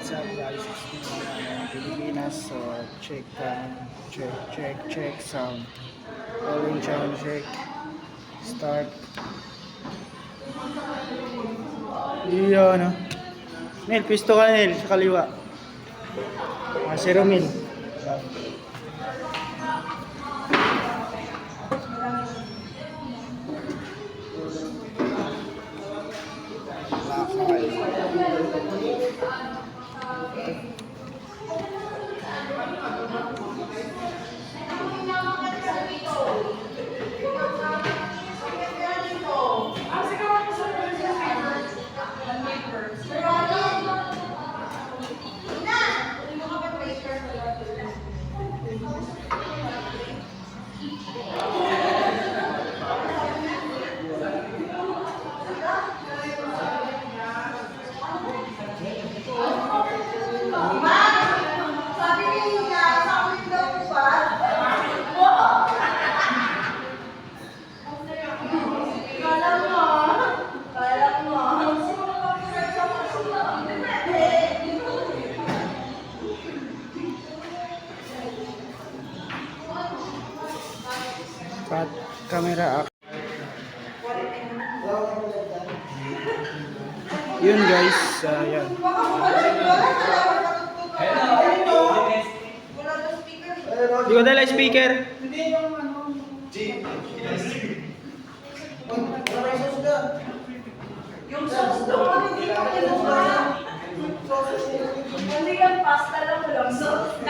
What's up guys, it's me Pilipinas. So check sound. Rolling sound check. Start. Iyo no. Nel, pisto ka Nel, sa kaliwa. Si Romil. Cut camera up. Yun guys, yan. Di ko dala speaker. Yung sauce doon, hindi ko kinuha. Hindi yan, pasta lang, walang sauce.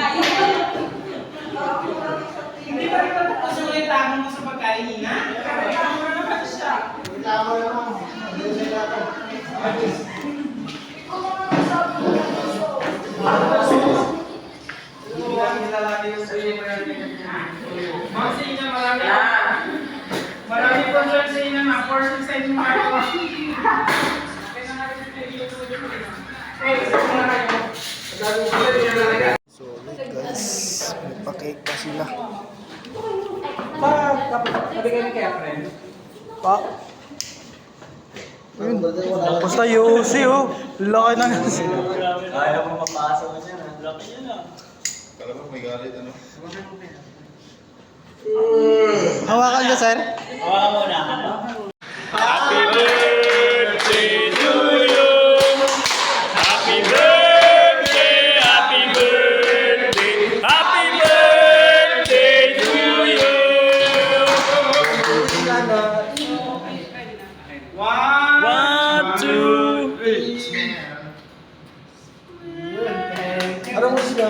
Hindi ba rin magpapasulitan mo sa pagkain na? Tama naman siya. Ikaw naman sabi mo yung sauce. Hindi lang nilalaki yung sa'yo mo yan. Mga sa inyo, marami. Marami po dyan sa inyo na. Portion sa inyo mga ito. Kaya nga rin sa inyo. So wait guys, may pa-cake pa sila. Sabi kayo ni kaya, friend? Pa. Yun. Basta Yossi oh. Laki na nga sila. Kaya mo mapasok na yan. Laki yan ah. Kala mo may galit ano? Hawakan ka sir. Hawakan mo na. Happy birthday to you. Happy birthday, happy birthday, happy birthday to you. One, two, Ano mo siya?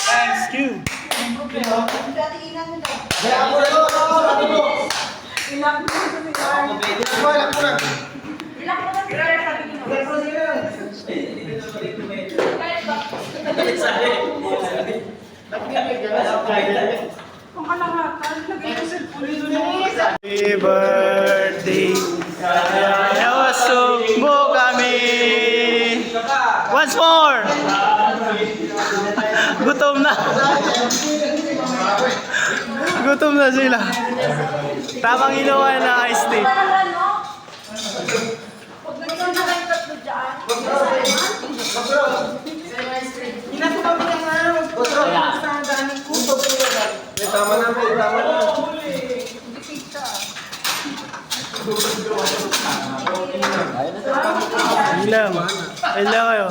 Thank you. Datiinan mo daw. Kaya ako na ito. Ilak mo na sa Ilak mo na. Ilak mo na sa sabi mo. Kung kalahatan, lagay ko sa Happy birthday. Nawasok mo kami. Once more. Gutom na. Gutom na sila. Tamang inuwa na iced tea. Pag nagkaroon na kayo tatlo dyan, Inatubaw mo lang nga. Basta ang daming kuto. Tama na, tama na. Ilang kayo.